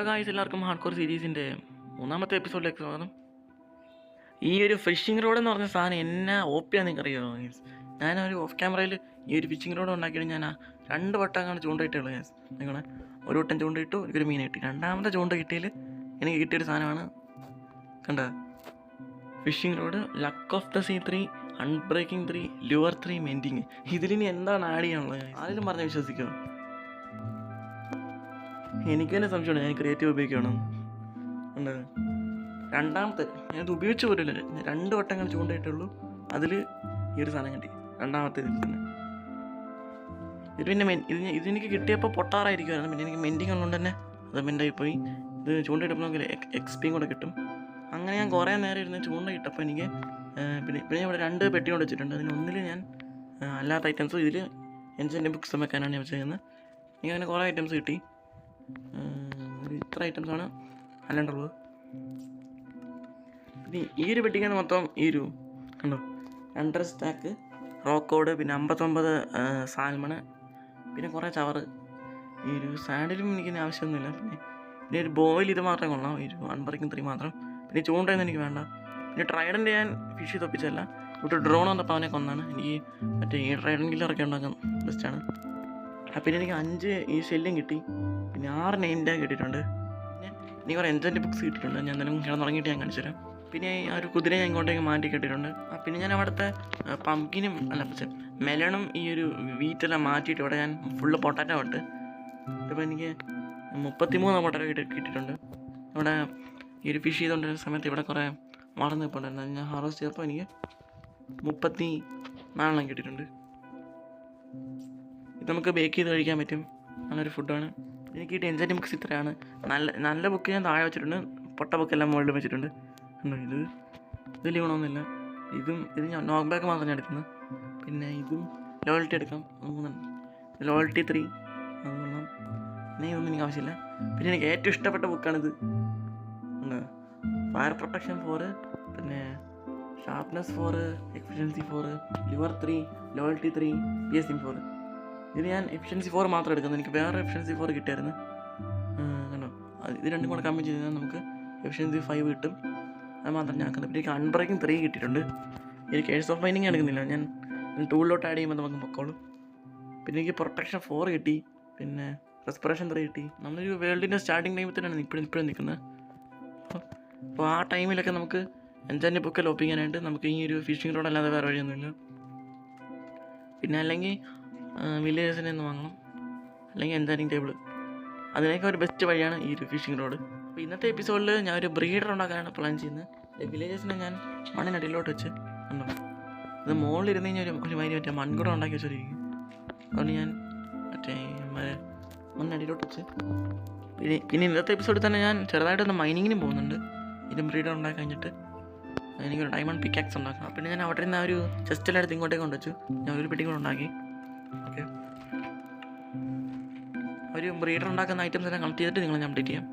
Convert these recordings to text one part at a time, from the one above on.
Guys, എല്ലാവർക്കും hard core സീരീസിൻ്റെ 3ാമത്തെ എപ്പിസോഡിലേക്ക് സ്വാഗതം. ഈ ഒരു ഫിഷിംഗ് റോഡ് എന്ന് പറഞ്ഞ സാധനം എന്നാ ഓപ്പിയാന്ന് നിങ്ങൾക്കറിയാമോ ഗൈസ്? ഞാനൊരു ഓഫ് ക്യാമറയിൽ ഈ ഒരു ഫിഷിംഗ് റോഡ് ഉണ്ടാക്കിയിട്ട് ഞാൻ 2 വട്ടം ചൂണ്ടയിട്ടുള്ളൂ ഗൈസ്. നിങ്ങളെ ഒരു വട്ടം ചൂണ്ടയിട്ടു, എനിക്കൊരു മീൻ കിട്ടി. 2ാമത്തെ ചൂണ്ട കിട്ടിയതിൽ എനിക്ക് കിട്ടിയൊരു സാധനമാണ് കണ്ട fishing rod, luck of the sea 3, unbreaking 3, lure 3, mending. ഇതിലിനി എന്താണ് ആഡ് ചെയ്യാനുള്ളത്? ആരെങ്കിലും പറഞ്ഞ് വിശ്വസിക്കുമോ? എനിക്ക് തന്നെ സംശയമാണ് ഞാൻ ക്രിയേറ്റീവ് ഉപയോഗിക്കണം. ഉണ്ട് 2ാമത്തെ ഞാനത് ഉപയോഗിച്ച് പോലില്ല. 2 വട്ടങ്ങൾ ചൂണ്ടായിട്ടുള്ളൂ, അതിൽ ഈ ഒരു സാധനം കിട്ടി 2ാമത്തെ ഇതിൽ തന്നെ. ഇത് പിന്നെ ഇതെനിക്ക് കിട്ടിയപ്പോൾ പൊട്ടാറായിരിക്കുമായിരുന്നു. പിന്നെ എനിക്ക് മെൻഡിങ് ഉള്ളതുകൊണ്ട് തന്നെ അത് മെൻഡായിപ്പോയി. ഇത് ചൂണ്ടയിട്ടപ്പോൾ നമുക്ക് എക്സ്പിയും കൂടെ കിട്ടും. അങ്ങനെ ഞാൻ കുറേ നേരം ഇരുന്ന് ചൂണ്ട ഇട്ടപ്പോൾ എനിക്ക് പിന്നെ ഇവിടെ 2 പെട്ടി കൊണ്ട് വെച്ചിട്ടുണ്ട്. അതിനൊന്നിൽ ഞാൻ അല്ലാത്ത ഐറ്റംസും ഇതിൽ എൻജിൻ്റെ ബുക്സും വെക്കാനാണ് ഞാൻ വെച്ചേക്കുന്നത്. എനിക്ക് അങ്ങനെ കുറേ ഐറ്റംസ് കിട്ടി. ഇത്ര ഐറ്റംസാണ് അല്ലാണ്ടുള്ളത്. പിന്നെ ഈ ഒരു പെട്ടിക്കാണ് മൊത്തം ഈ ഒരു കണ്ടോ 2 സ്റ്റാക്ക് റോക്കോഡ്, പിന്നെ 59 സാൽമണ്, പിന്നെ കുറേ ചവറ്. ഈ ഒരു സാൻഡിലും എനിക്കിന് ആവശ്യമൊന്നുമില്ല. പിന്നെ ഒരു ബോയിൽ ഇത് മാത്രമേ കൊള്ളാം, ഒരു അൺബ്രേക്കിംഗ് 3 മാത്രം. പിന്നെ ചൂണ്ടയൊന്നും എനിക്ക് വേണ്ട. പിന്നെ ട്രൈഡൻ്റ് ഞാൻ ഫിഷ് തൊപ്പിച്ചല്ല, ഇവിടെ ഡ്രോൺ വന്നപ്പോൾ അവനെ കൊന്നാണ്. എനിക്ക് മറ്റേ ഈ ട്രൈഡൻ കില്ലറൊക്കെ ഉണ്ടാക്കാൻ ബെസ്റ്റാണ്. പിന്നെ എനിക്ക് 5 ഈ ഷെല്ലും കിട്ടി, പിന്നെ 6 നെയിം ടാഗ് കിട്ടിയിട്ടുണ്ട്. പിന്നെ എനിക്ക് കുറേ എൻജൻ്റെ ബുക്സ് കിട്ടിയിട്ടുണ്ട്. ഞാൻ എന്തായാലും കിടന്നുറങ്ങിയിട്ട് ഞാൻ കാണിച്ചു തരാം. പിന്നെ ആ ഒരു കുതിര ഞാൻ ഇങ്ങോട്ടേക്ക് മാറ്റി കിട്ടിയിട്ടുണ്ട്. പിന്നെ ഞാൻ അവിടുത്തെ പംകിനും മെലണും ഈ ഒരു വീറ്റെല്ലാം മാറ്റിയിട്ട് ഇവിടെ ഞാൻ ഫുള്ള് പൊട്ടാറ്റോ ഇട്ട്. ഇപ്പോൾ എനിക്ക് 33 പൊട്ടാറ്റോ കിട്ടിയിട്ടുണ്ട്. ഇവിടെ ഈ ഒരു ഫിഷ് ചെയ്തുകൊണ്ടിരുന്ന സമയത്ത് ഇവിടെ കുറേ വളർന്ന് നിൽപ്പുണ്ടായിരുന്നു. ഞാൻ ഹാർവസ്റ്റ് ചെയ്തപ്പോൾ എനിക്ക് 34 കിട്ടിയിട്ടുണ്ട്. ഇത് നമുക്ക് ബേക്ക് ചെയ്ത് കഴിക്കാൻ പറ്റും, നല്ലൊരു ഫുഡാണ്. എനിക്ക് കിട്ടിയ എൻജൈൻ ബുക്സ് ഇത്രയാണ്. നല്ല ബുക്ക് ഞാൻ താഴെ വെച്ചിട്ടുണ്ട്, പൊട്ട ബുക്കെല്ലാം മുകളിൽ വെച്ചിട്ടുണ്ട്. ഇത് ലീവണമൊന്നുമില്ല. ഇത് ഞാൻ നോക്ക് ബാക്ക് മാത്രം ഞാൻ എടുക്കുന്നത്. പിന്നെ ഇതും ലോയൽറ്റി എടുക്കാം, 3 ലോയൽറ്റി 3 അത് കൊള്ളാം. പിന്നെ ഇതൊന്നും എനിക്ക് ആവശ്യമില്ല. പിന്നെ എനിക്ക് ഏറ്റവും ഇഷ്ടപ്പെട്ട ബുക്കാണിത്. ഫയർ പ്രൊട്ടക്ഷൻ 4, പിന്നെ ഷാർപ്നെസ് 4, എഫിഷ്യൻസി 4, ലിവർ 3, ലോയൽറ്റി 3, പിഎസ്സിങ് 4. ഇത് ഞാൻ എഫിഷ്യൻസി 4 മാത്രം എടുക്കുന്നത്. എനിക്ക് വേറെ എഫിഷ്യൻസി 4 കിട്ടിയായിരുന്നു കണ്ടോ. ഇത് രണ്ടും കൂടെ കമ്പൈൻ ചെയ്ത് കഴിഞ്ഞാൽ നമുക്ക് എഫിഷ്യൻസി 5 കിട്ടും. അത് മാത്രം ഞാൻ ആക്കുന്നത്. പിന്നെ എനിക്ക് അൺബ്രേക്കിംഗ് 3 കിട്ടിയിട്ടുണ്ട്. എനിക്ക് കേഴ്സ് ഓഫ് ബൈൻഡിങ് എടുക്കുന്നില്ല, ഞാൻ ടൂളിലോട്ട് ആഡ് ചെയ്യുമ്പോൾ നമുക്ക് പൊക്കോളും. പിന്നെ എനിക്ക് പ്രൊട്ടക്ഷൻ 4 കിട്ടി, പിന്നെ റെസ്പിറേഷൻ 3 കിട്ടി. നമ്മളൊരു വേൾഡിൻ്റെ സ്റ്റാർട്ടിങ് ടൈമിൽ തന്നെയാണ് ഇപ്പോഴും നിൽക്കുന്നത്. അപ്പോൾ ആ ടൈമിലൊക്കെ നമുക്ക് എൻജാൻ്റെ ബുക്കെല്ലാം ഒപ്പിക്കാനായിട്ട് നമുക്ക് ഈ ഒരു ഫിഷിംഗ് റോഡ് അല്ലാതെ വേറെ വഴിയൊന്നുമില്ല. പിന്നെ അല്ലെങ്കിൽ വില്ലേജസിനെ ഒന്ന് വാങ്ങണം, അല്ലെങ്കിൽ എൻജാനിങ് ടേബിൾ. അതിനൊക്കെ ഒരു ബെസ്റ്റ് വഴിയാണ് ഈ ഒരു ഫിഷിംഗ് റോഡ്. അപ്പോൾ ഇന്നത്തെ എപ്പിസോഡിൽ ഞാൻ ഒരു ബ്രീഡർ ഉണ്ടാക്കാനാണ് പ്ലാൻ ചെയ്യുന്നത്. വില്ലേജസിനെ ഞാൻ മണ്ണിനടിയിലോട്ട് വെച്ച് ഉണ്ടോ, ഇത് മുകളിലിരുന്ന് കഴിഞ്ഞാൽ ഒരു മറ്റേ മൺകൂടം ഉണ്ടാക്കി വെച്ചിരിക്കും. അതുകൊണ്ട് ഞാൻ മറ്റേ മണ്ണിനടിയിലോട്ട് വെച്ച് പിന്നെ ഇന്നത്തെ എപ്പിസോഡിൽ തന്നെ ഞാൻ ചെറുതായിട്ടൊന്ന് മൈനിങ്ങിനും പോകുന്നുണ്ട്. ഇത് ബ്രീഡർ ഉണ്ടാക്കി കഴിഞ്ഞിട്ട് എനിക്കൊരു ഡയമണ്ട് പിക്കാക്സ് ഉണ്ടാക്കണം. പിന്നെ ഞാൻ അവിടെ നിന്ന് ആ ഒരു ചെസ്റ്റിലെല്ലാം എടുത്ത് ഇങ്ങോട്ടേക്ക് കൊണ്ടുവച്ചു. ഞാൻ ഒരു പെട്ടി കൂടെ ഉണ്ടാക്കി. ഓക്കെ, ഒരു ബ്രീഡർ ഉണ്ടാക്കുന്ന ഐറ്റംസ് എല്ലാം കളക്ട് ചെയ്തിട്ട് നിങ്ങളെ ഞാൻ അപ്ഡേറ്റ് ചെയ്യാം.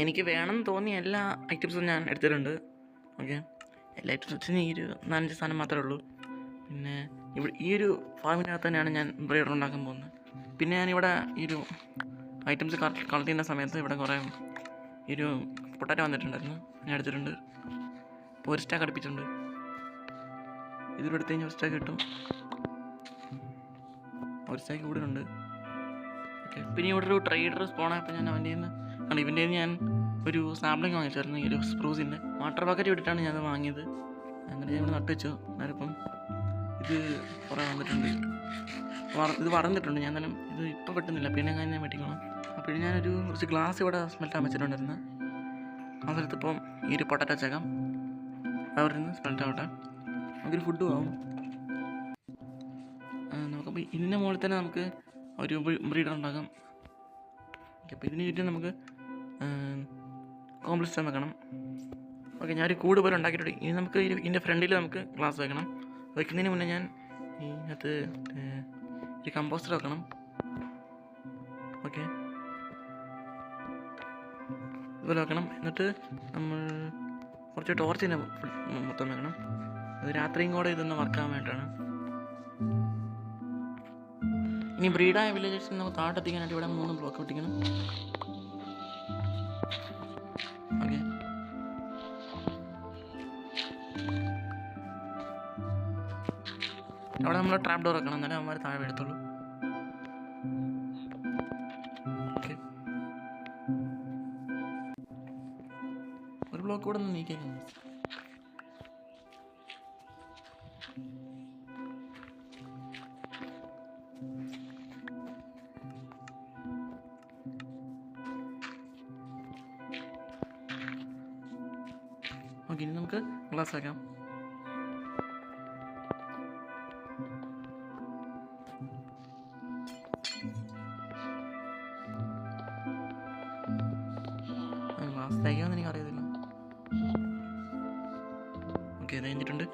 എനിക്ക് വേണമെന്ന് തോന്നിയ എല്ലാ ഐറ്റംസും ഞാൻ എടുത്തിട്ടുണ്ട്. ഓക്കെ, എല്ലാ ഐറ്റംസ് വെച്ച് ഈ ഒരു 4-5 സാധനം മാത്രമേ ഉള്ളൂ. പിന്നെ ഈ ഒരു ഫാമിനകത്ത് തന്നെയാണ് ഞാൻ ബ്രീഡർ ഉണ്ടാക്കാൻ പോകുന്നത്. പിന്നെ ഞാനിവിടെ ഈ ഒരു ഐറ്റംസ് കളക്ട് ചെയ്യുന്ന സമയത്ത് ഇവിടെ കുറേ ഈ ഒരു പൊട്ടാറ്റോ വന്നിട്ടുണ്ടായിരുന്നു, ഞാൻ എടുത്തിട്ടുണ്ട്. ഇപ്പോൾ ഒരു സ്റ്റാക്ക് അടുപ്പിച്ചിട്ടുണ്ട്. ഇതിലൂടെ എടുത്ത് കഴിഞ്ഞാൽ ഒരു സ്റ്റാക്ക് കിട്ടും, ഒരു സ്റ്റാക്ക് ഇവിടെ ഉണ്ട്. ഓക്കെ, പിന്നെ ഇവിടെ ഒരു ട്രേഡർ സ്പോണായപ്പോൾ ഞാൻ ഇവൻ്റെ ഞാൻ ഒരു സാമ്പിളിങ് വാങ്ങിച്ചായിരുന്നു. ഈ ഒരു സ്പ്രൂസിൻ്റെ വാട്ടർ ബക്കറ്റ് വിട്ടിട്ടാണ് ഞാനത് വാങ്ങിയത്. അങ്ങനെ ഞാൻ ഇവിടെ നട്ട് വെച്ചു. അന്നേരപ്പം ഇത് കുറേ വന്നിട്ടുണ്ട്, ഇത് വളർന്നിട്ടുണ്ട്. ഞാൻ തന്നെ ഇത് ഇപ്പോൾ വെട്ടുന്നില്ല, പിന്നെ ഞാൻ വെട്ടിക്കണം. അപ്പോൾ ഞാനൊരു കുറച്ച് ഗ്ലാസ് ഇവിടെ സ്മെൽറ്റാൻ വെച്ചിട്ടുണ്ടായിരുന്നു. ആ സ്ഥലത്തിപ്പം ഈ ഒരു പൊട്ടാറ്റോ വെച്ചേക്കാം, അവിടെ നിന്ന് സ്മെൽറ്റാവട്ടെ, നമുക്കൊരു ഫുഡ് ആവും. നമുക്കപ്പോൾ ഇതിൻ്റെ മുകളിൽ തന്നെ നമുക്ക് ഒരു ബ്രീഡർ ഉണ്ടാക്കാം. ഓക്കെ, അപ്പോൾ ഇതിന് ചുറ്റും നമുക്ക് കോംപ്ലക്സ് വെക്കണം. ഓക്കെ, ഞാനൊരു കൂട് പോലെ ഉണ്ടാക്കിയിട്ടുണ്ട്. ഇനി നമുക്ക് ഇതിൻ്റെ ഫ്രണ്ടിൽ നമുക്ക് ഗ്ലാസ് വെക്കണം. വെക്കുന്നതിന് മുന്നേ ഞാൻ ഇതിനകത്ത് ഒരു കമ്പോസ്റ്റർ വെക്കണം. ഓക്കെ, ഇതുപോലെ വെക്കണം. എന്നിട്ട് നമ്മൾ കുറച്ച് ടോർച്ചിനെ മൊത്തം വെക്കണം. അത് രാത്രിയും കൂടെ ഇതൊന്ന് വർക്കാൻ വേണ്ടിയിട്ടാണ്. ഇനി ബ്രീഡായ വില്ലേജസിൽ നമുക്ക് താഴെത്തിക്കാനായിട്ട് ഇവിടെ 3 ബ്ലോക്ക് പൊട്ടിക്കണം. അവിടെ നമ്മൾ ട്രാപ്പ് ഡോർ വെക്കണം, എന്നാലേ അവന്മാർ താഴെ എടുത്തുള്ളൂ. ഓക്കെ, ഒരു ബ്ലോക്ക് കൂടെ ഒന്ന് നീക്കാൻ. ഓക്കെ, ഇനി നമുക്ക് ഗ്ലാസ് വെക്കാം. ഗ്ലാസ് തയ്ക്കാമെന്ന് എനിക്ക് അറിയത്തില്ല. ഓക്കെ, അത് കഴിഞ്ഞിട്ടുണ്ട്.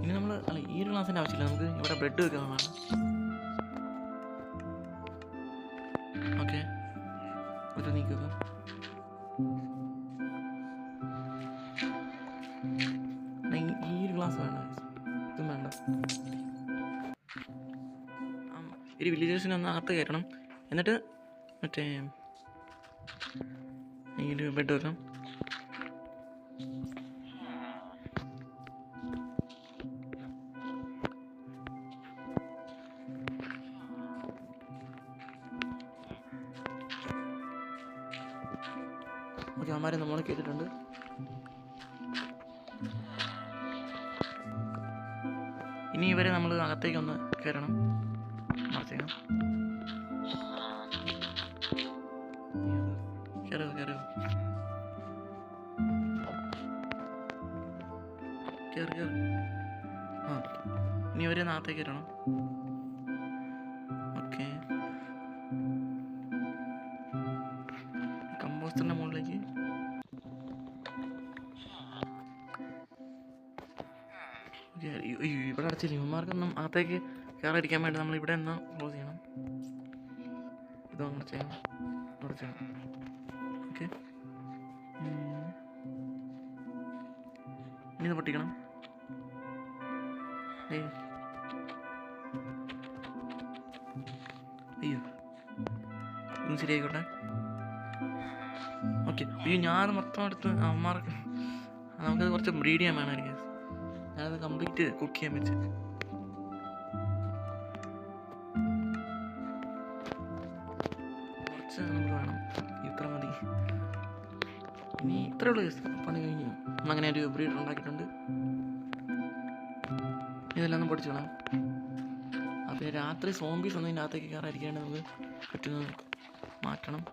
ഇനി നമ്മൾ ഈ ഒരു ഗ്ലാസിൻ്റെ ആവശ്യമില്ല, നമുക്ക് ഇവിടെ ബ്രെഡ് വെക്കാവുന്നതാണ്. ഓക്കെ, ഒരു നീക്കി വെക്കാം. ഈ ഒരു ഗ്ലാസ് വേണ്ട, ഇതും വേണ്ട. ഒരു വില്ലേജേഴ്സിനെ ഒന്ന് അകത്ത് കയറ്റണം, എന്നിട്ട് മറ്റേ ഈ ഒരു ബെഡ് വെക്കാം. ഓക്കെ, അവന്മാരെ നമ്മൾ കേട്ടിട്ടുണ്ട്. ഇനി ഇവരെ നമ്മൾ അകത്തേക്കൊന്ന് കയറണം, മറച്ചേക്കാം. കയറുക കയറുക കയറി കയറി. ആ, ഇനി ഇവരെ അകത്തേക്ക് കയറണം. ഓക്കെ, കമ്പോസ്റ്ററിൻ്റെ മുകളിലേക്ക്. ഇവിടെ അടച്ചില്ല, ഇവന്മാർക്കൊന്നും അകത്തേക്ക് കയറാതിരിക്കാൻ വേണ്ടി നമ്മൾ ഇവിടെ എന്നാ ക്ലോസ് ചെയ്യണം. ഇതോ അങ്ങനെ ചെയ്യണം, ഇവിടെ ചെയ്യണം. ഓക്കെ, ഇനി ഇത് പൊട്ടിക്കണം. അയ്യോ, ഇന്ന് ശരിയായിക്കോട്ടെ. ഓക്കെ, അയ്യോ ഞാനത് മൊത്തം എടുത്ത് അമ്മമാർക്ക് നമുക്കത് കുറച്ച് ബ്രീഡ് ചെയ്യാൻ വേണമായിരിക്കും. ഞാനത് കംപ്ലീറ്റ് കുക്ക് ചെയ്യാൻ വെച്ച്. കുറച്ച് നമുക്ക് വേണം, ഇത്ര മതി. ഇനി ഇത്രയുള്ള പണി കഴിഞ്ഞു. അങ്ങനെ ഒരു ബ്രീഡ് ഉണ്ടാക്കിയിട്ടുണ്ട്. ഇതെല്ലാം ഒന്ന് പൊടിച്ചു കളാം. അപ്പോൾ രാത്രി സോംബീസ് ഒന്നും ഇതിൻ്റെ അകത്തേക്ക് കയറാതിരിക്കാണ്ട് നമുക്ക് പറ്റുന്നത് മാറ്റണം.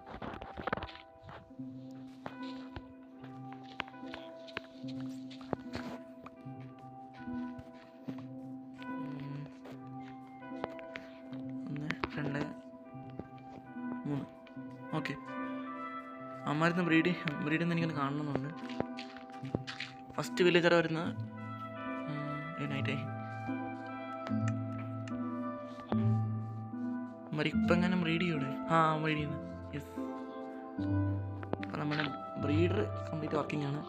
ഓക്കെ, അമ്മാരുന്ന് ബ്രീഡിന്ന് എനിക്കൊന്ന് കാണണമെന്നുണ്ട്. ഫസ്റ്റ് വില്ലേജർ വരുന്ന നൈറ്റായി ഇപ്പം എങ്ങനെ ബ്രീഡ് ചെയ്യൂടെ? ആ, ബ്രീഡ് ചെയ്യുന്നു. യെസ്, അപ്പം നമ്മുടെ ബ്രീഡർ കംപ്ലീറ്റ് വർക്കിംഗ് ആണ്.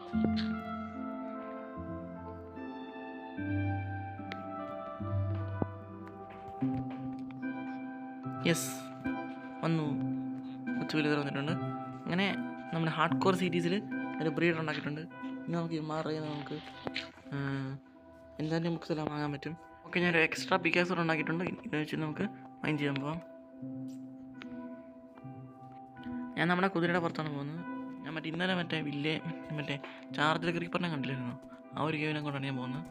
യെസ്, വന്നു, കൊച്ചു വില്ലേജർ വന്നിട്ടുണ്ട്. അങ്ങനെ നമ്മുടെ ഹാർഡ് കോർ സീരീസിൽ ഒരു ബ്രീഡർ ഉണ്ടാക്കിയിട്ടുണ്ട്. ഇനി നമുക്ക് നമുക്ക് എന്തായാലും ബുക്സ് എല്ലാം വാങ്ങാൻ പറ്റും. ഓക്കെ, ഞാനൊരു എക്സ്ട്രാ പിക്കാസ് കൂടെ ഉണ്ടാക്കിയിട്ടുണ്ട്. ഇത് വെച്ച് നമുക്ക് മൈൻ ചെയ്യാൻ പോവാം. ഞാൻ നമ്മുടെ കുതിരയുടെ പുറത്താണ് പോകുന്നത്. ഞാൻ ഇന്നലെ മറ്റേ ചാർജർ ക്രീപ്പറിനെ കണ്ടില്ലായിരുന്നു. ആ ഒരു ഗെയിമിനെ കൊണ്ടാണ് ഞാൻ പോകുന്നത്.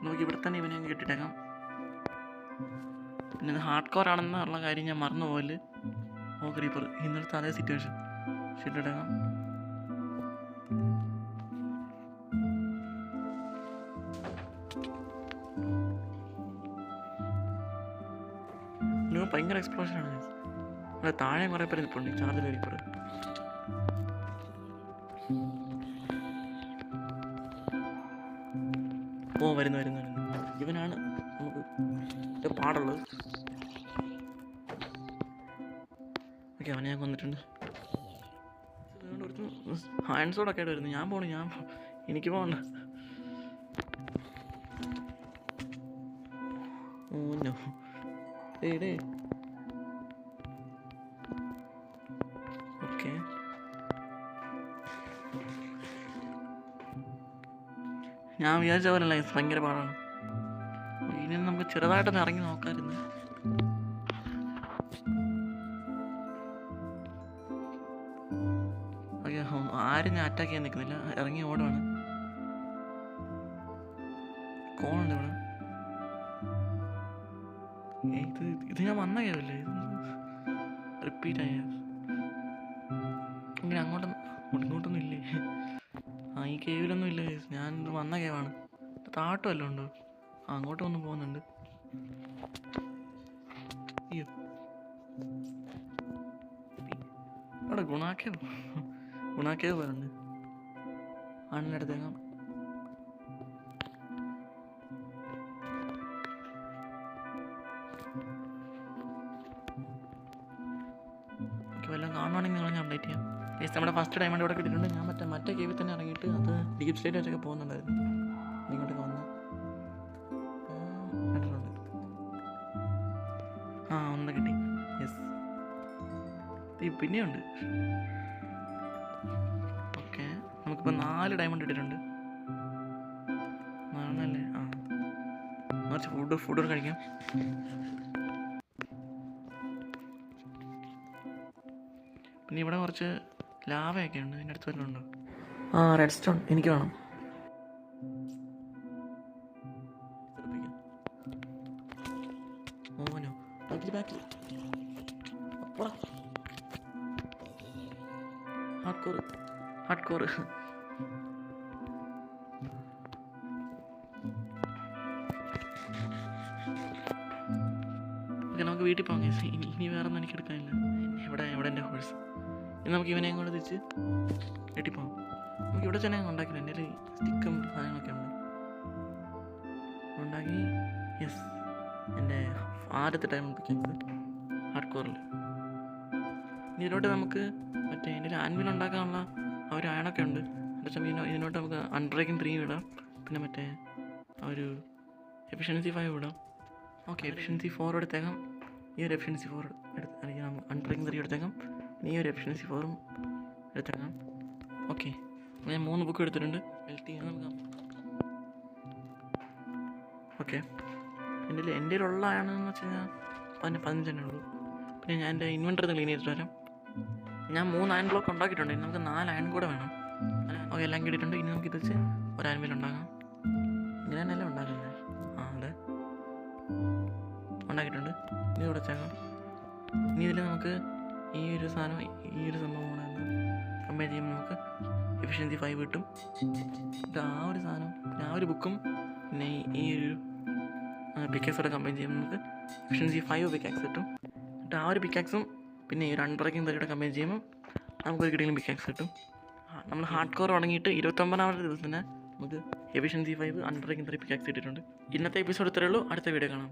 നമുക്ക് ഇവിടെ തന്നെ ഇവനെ കെട്ടിട്ടേക്കാം. പിന്നെ ഇത് ഹാർഡ് കോർ ആണെന്നുള്ള കാര്യം ഞാൻ മറന്നു പോകല്. ഓ ക്രീപ്പർ, ഇന്നലത്തെ അതേ സിറ്റുവേഷൻ. ഷീറ്റിട്ടേക്കാം. ഭയങ്കര എക്സ്പ്ലോഷനാണ്. അവിടെ താഴെ കുറേ പേര് നിൽപ്പുണ്ട്. Charger creeper. ഓ, വരുന്നു. ഇവനാണ് നമുക്ക് പാടുള്ളത്. ഓക്കെ, അവനെ ഞാൻ കൊന്നിട്ടുണ്ട്. ഹാൻഡ്സോടൊക്കെ ആയിട്ട് വരുന്നു. ഞാൻ പോണു, എനിക്ക് പോകണ്ട. ഓന്നോ ഡേ. ഓക്കെ, ഞാൻ വിചാരിച്ച പോലല്ല, ഭയങ്കര പാടാണ്. ഇനി നമുക്ക് ചെറുതായിട്ടൊന്ന് ഇറങ്ങി നോക്കാമായിരുന്നു. ഓക്കെ, ആരും ഞാൻ അറ്റാക്ക് ചെയ്യാൻ നിൽക്കുന്നില്ല, ഇറങ്ങി ഓടുവാണ്. കോളുണ്ട് ഇവിടെ. ഇത് ഞാൻ വന്ന കേവല്ലേ, റിപ്പീറ്റ് ആയ ഇങ്ങനെ ഇങ്ങോട്ടൊന്നും ഇല്ലേ? ഈ കേവിലൊന്നും ഇല്ല. ഞാൻ വന്ന കേവാണ്. താട്ടം വല്ലതും ഉണ്ടോ? അങ്ങോട്ടും ഒന്ന് പോകുന്നുണ്ട്. അയ്യോ, അവിടെ ഗുണാക്കേവ് പോലുണ്ട്. ആണിൻ്റെ അടുത്തേക്കാം. വല്ലതും കാണുവാണെങ്കിൽ നിങ്ങൾ ഞാൻ അപ്ഡേറ്റ് ചെയ്യാം. നമ്മുടെ ഫസ്റ്റ് ഡയമണ്ട് ഇവിടെ കിട്ടിയിട്ടുണ്ട്. ഞാൻ മറ്റേ കേവിൽ തന്നെ ഇറങ്ങിയിട്ട് അത് ഡീപ് സ്റ്റേറ്റ് വെച്ചൊക്കെ പോകുന്നുണ്ടായിരുന്നു. ഇങ്ങോട്ടൊക്കെ വന്ന് കണ്ടിട്ടുണ്ട്. ഒന്ന് കിട്ടി. യെസ്, പിന്നെയുണ്ട്. ഓക്കെ, നമുക്കിപ്പോൾ 4 ഡയമണ്ട് ഇട്ടിട്ടുണ്ട്. 4 അല്ലേ? കുറച്ച് ഫുഡ് കഴിക്കാം. പിന്നെ ഇവിടെ കുറച്ച് ലാവയൊക്കെ ഉണ്ട്. ഇതിൻ്റെ അടുത്ത് വല്ലതും ഉണ്ടോ? റെഡ് സ്റ്റോൺ എനിക്ക് വേണം. ഓനോ ബാക്കിൽ ഹാർഡ് കോർ. ഓക്കെ, നമുക്ക് വീട്ടിൽ പോകാം. ഇനി വേറെ ഒന്നും എനിക്ക് എടുക്കാനില്ല. എവിടെ എൻ്റെ ഹോഴ്സ്? ഇനി നമുക്ക് ഇവനെയും കൂടെ തിരിച്ച് വീട്ടിൽ പോകാം. നമുക്ക് ഇവിടെ തന്നെ ഉണ്ടാക്കില്ല. എൻ്റെ കയ്യിൽ സ്റ്റിക്കും സാധനങ്ങളൊക്കെ ഉണ്ട്. ഉണ്ടാക്കി. യെസ്, എൻ്റെ ആദ്യത്തെ ടൈം പിടിക്കുന്നത് ഹാർഡ് കോറിൽ. ഇനി ഇതിലോട്ട് നമുക്ക് മറ്റേ എൻ്റെ ആൻവിൽ ഉണ്ടാക്കാനുള്ള ഒരു അയണൊക്കെ ഉണ്ട്. ഇതിനോട്ട് നമുക്ക് അൺബ്രേക്കിംഗ് 3 വിടാം. പിന്നെ മറ്റേ ഒരു എഫിഷ്യൻസി 5 വിടാം. ഓക്കെ, എഫിഷ്യൻസി 4 എടുത്തേക്കാം. ഈ ഒരു എഫിഷ്യൻസി 4 അല്ലെങ്കിൽ അൺബ്രേക്കിംഗ് 3 എടുത്തേക്കാം. ഈ ഒരു എഫിഷ്യൻസി 4 എടുത്തേക്കാം. ഓക്കെ, ഞാൻ 3 ബുക്ക് എടുത്തിട്ടുണ്ട്. നമുക്ക് ഓക്കെ, എൻ്റെ ഉള്ള ആണെന്ന് വെച്ച് കഴിഞ്ഞാൽ 15 ഉള്ളൂ. പിന്നെ ഞാൻ എൻ്റെ ഇൻവെൻറ്ററി ക്ലീൻ ചെയ്തിട്ട് വരാം. ഞാൻ 3 അയൺ ബ്ലോക്ക് ഉണ്ടാക്കിയിട്ടുണ്ട്. ഇനി നമുക്ക് 4 അയൺ കൂടെ വേണം. ഓക്കെ, എല്ലാം കിട്ടിയിട്ടുണ്ട്. ഇനി നമുക്ക് ഇത് വെച്ച് ഒരു അയൺമേൽ ഉണ്ടാക്കാം. ഇങ്ങനെ തന്നെയല്ലേ ഉണ്ടാക്കുന്നത്? അതെ, ഉണ്ടാക്കിയിട്ടുണ്ട്. ഇനി ഇവിടെ വെച്ചേക്കാം. ഇനി ഇതിൽ നമുക്ക് ഈ ഒരു സംഭവം കൂടെ കമ്പയർ ചെയ്യുമ്പോൾ നമുക്ക് എഫിഷ്യൻസി 5 കിട്ടും. ഇത് ആ ഒരു സാധനം, പിന്നെ ആ ഒരു ബുക്കും പിന്നെ ഈ ഒരു പിക്കാക്സോടെ കമ്പയർ ചെയ്യുമ്പോൾ നമുക്ക് എഫിഷ്യൻസി 5 പിക്കാക്സ് കിട്ടും. എന്നിട്ട് ആ ഒരു പിക്കാക്സും പിന്നെ ഈ ഒരു അൺബ്രേക്കിംഗ് 3 കമ്പയർ ചെയ്യുമ്പോൾ നമുക്കൊരു കിട്ടിയെങ്കിലും പിക്കാക്സ് കിട്ടും. നമ്മൾ ഹാർഡ് കോർ തുടങ്ങിയിട്ട് 29ാമത്തെ ദിവസം തന്നെ നമുക്ക് എഫിഷ്യൻസി 5 അൺബ്രേക്കിംഗ് 3 പിക്കാക്സ് കിട്ടിയിട്ടുണ്ട്. ഇന്നത്തെ എപ്പിസോഡ് ഇത്രയേ ഉള്ളൂ. അടുത്ത വീഡിയോ കാണാം.